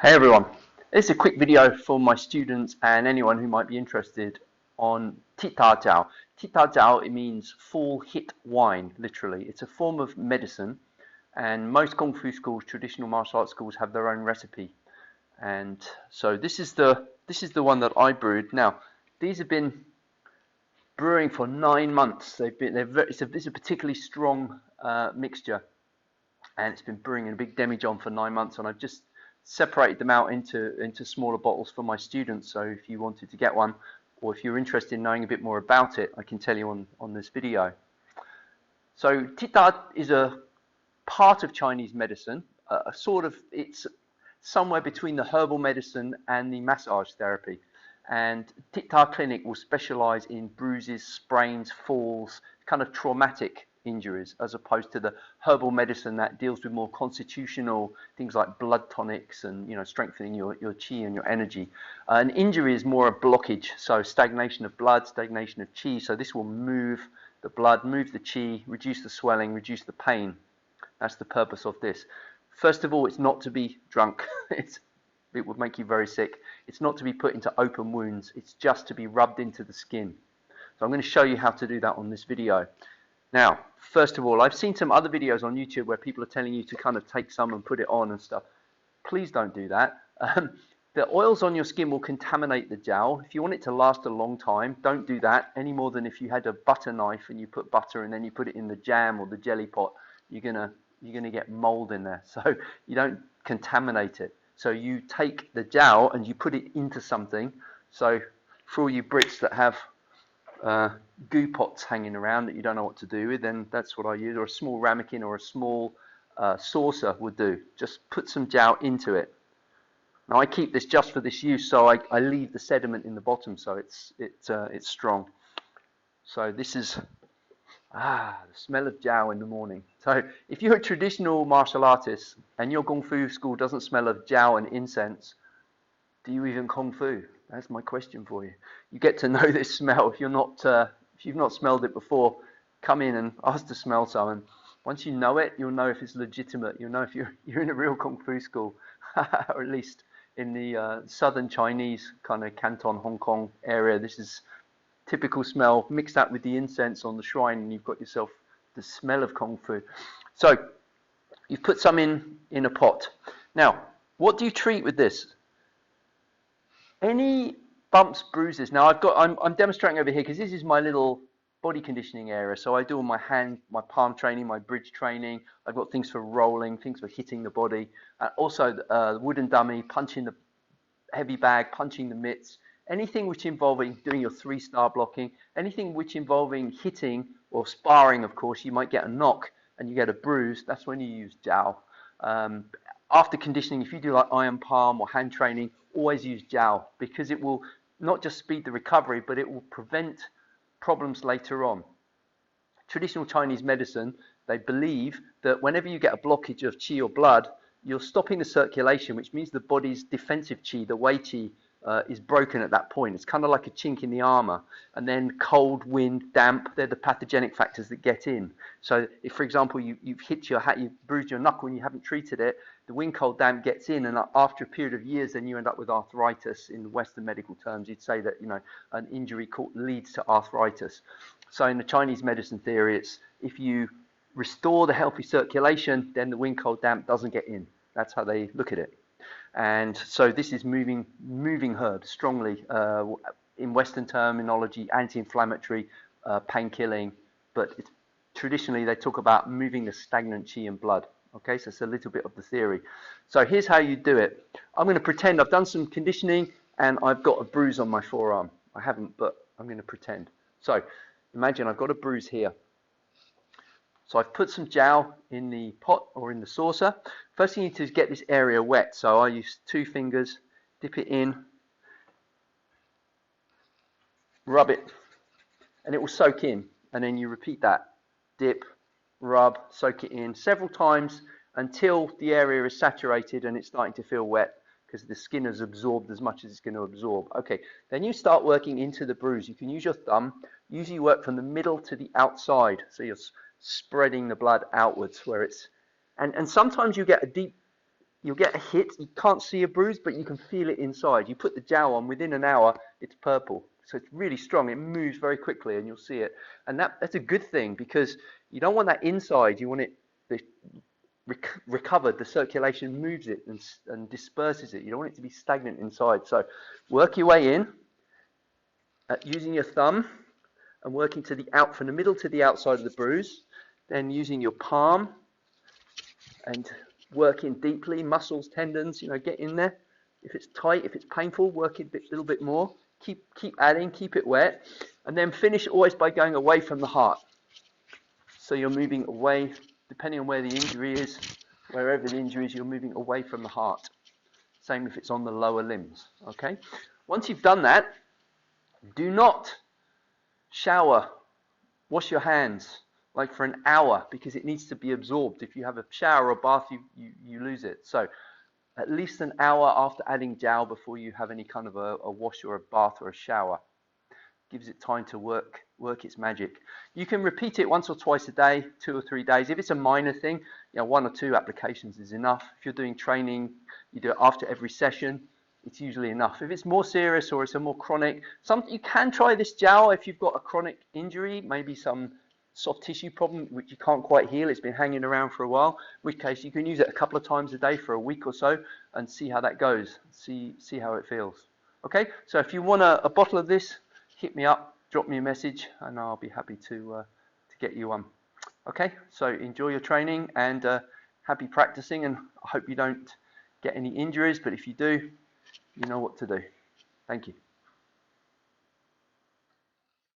Hey everyone, this is a quick video for my students and anyone who might be interested on Dit Da Jau. Dit Da Jau, it means full hit wine, literally. It's a form of medicine, and most Kung Fu schools, traditional martial arts schools, have their own recipe. And so this is the one that I brewed. Now, these have been brewing for 9 months. It's a particularly strong mixture, and it's been brewing in a big demijohn for 9 months, and I've just separated them out into smaller bottles for my students. So if you wanted to get one, or if you're interested in knowing a bit more about it, I can tell you on this video. So Tita is a part of Chinese medicine, it's somewhere between the herbal medicine and the massage therapy. And Dit Da Clinic will specialize in bruises, sprains, falls, kind of traumatic injuries, as opposed to the herbal medicine that deals with more constitutional things like blood tonics and strengthening your chi and your energy. An injury is more a blockage, so stagnation of blood, stagnation of chi. So this will move the blood, move the chi, reduce the swelling, reduce the pain. That's the purpose of this. First of all, it's not to be drunk. It would make you very sick. It's not to be put into open wounds. It's just to be rubbed into the skin. So I'm going to show you how to do that on this video. Now, first of all, I've seen some other videos on YouTube where people are telling you to kind of take some and put it on and stuff. Please don't do that. The oils on your skin will contaminate the gel. If you want it to last a long time, don't do that any more than if you had a butter knife and you put butter and then you put it in the jam or the jelly pot. You're gonna get mold in there. So you don't contaminate it. So you take the gel and you put it into something. So for all you Brits that have goo pots hanging around that you don't know what to do with, then that's what I use. Or a small ramekin or a small saucer would do. Just put some gel into it. Now I keep this just for this use, so I leave the sediment in the bottom, so it's strong. So this is the smell of jiao in the morning. So if you're a traditional martial artist and your Kung Fu school doesn't smell of jiao and incense, do you even Kung Fu? That's my question for you. You get to know this smell. If you've not smelled it before, come in and ask to smell some. And once you know it, you'll know if it's legitimate. You'll know if you're in a real Kung Fu school, or at least in the southern Chinese kind of Canton, Hong Kong area. This is typical smell. Mix that with the incense on the shrine, and you've got yourself the smell of Kung Fu. So you've put some in a pot. Now, what do you treat with this? Any bumps, bruises. Now I'm demonstrating over here because this is my little body conditioning area. So I do all my palm training, my bridge training. I've got things for rolling, things for hitting the body. Also wooden dummy, punching the heavy bag, punching the mitts. Anything which involving doing your 3-star blocking, anything which involving hitting or sparring, of course, you might get a knock and you get a bruise. That's when you use jiao. After conditioning, if you do like iron palm or hand training, always use jiao, because it will not just speed the recovery, but it will prevent problems later on. Traditional Chinese medicine, they believe that whenever you get a blockage of qi or blood, you're stopping the circulation, which means the body's defensive qi, the wei qi, is broken at that point. It's kind of like a chink in the armor. And then cold, wind, damp, they're the pathogenic factors that get in. So if, for example, you've hit your hat, you've bruised your knuckle and you haven't treated it, the wind, cold, damp gets in, and after a period of years, then you end up with arthritis. In Western medical terms, you'd say that an injury leads to arthritis. So in the Chinese medicine theory, it's if you restore the healthy circulation, then the wind, cold, damp doesn't get in. That's how they look at it. And so this is moving herbs strongly, in Western terminology, anti-inflammatory, pain-killing, but traditionally they talk about moving the stagnant qi and blood. Okay, so it's a little bit of the theory. So here's how you do it. I'm going to pretend I've done some conditioning and I've got a bruise on my forearm. I haven't, but I'm going to pretend. So imagine I've got a bruise here. So I've put some jiao in the pot or in the saucer. First thing you need to do is get this area wet. So I use 2 fingers, dip it in, rub it, and it will soak in. And then you repeat that. Dip, rub, soak it in several times until the area is saturated and it's starting to feel wet, because the skin has absorbed as much as it's going to absorb. Okay, then you start working into the bruise. You can use your thumb. Usually work from the middle to the outside. So you're spreading the blood outwards where it's, and sometimes you get a deep you'll get a hit. You can't see a bruise, but you can feel it inside. You put the Jau on, within an hour, it's purple. So it's really strong. It moves very quickly, and you'll see it. And that's a good thing, because you don't want that inside. You want it recovered. The circulation moves it and disperses it. You don't want it to be stagnant inside. So work your way in, using your thumb and working from the middle to the outside of the bruise. Then using your palm and working deeply, muscles, tendons, get in there. If it's tight, if it's painful, work it a little bit more. Keep adding, keep it wet. And then finish always by going away from the heart. So you're moving away, depending on where the injury is, wherever the injury is, you're moving away from the heart. Same if it's on the lower limbs, okay? Once you've done that, do not shower, wash your hands like for an hour, because it needs to be absorbed. If you have a shower or bath, you lose it. So at least an hour after adding Jau before you have any kind of a wash or a bath or a shower. Gives it time to work its magic. You can repeat it once or twice a day, 2 or 3 days. If it's a minor thing, 1 or 2 applications is enough. If you're doing training, you do it after every session, it's usually enough. If it's more serious or it's a more chronic, you can try this Jau if you've got a chronic injury, maybe some soft tissue problem which you can't quite heal, it's been hanging around for a while, in which case you can use it a couple of times a day for a week or so and see how that goes, see how it feels. Okay, so if you want a bottle of this, hit me up, drop me a message, and I'll be happy to get you one. Okay, so enjoy your training and happy practicing, and I hope you don't get any injuries, but if you do, you know what to do. Thank you.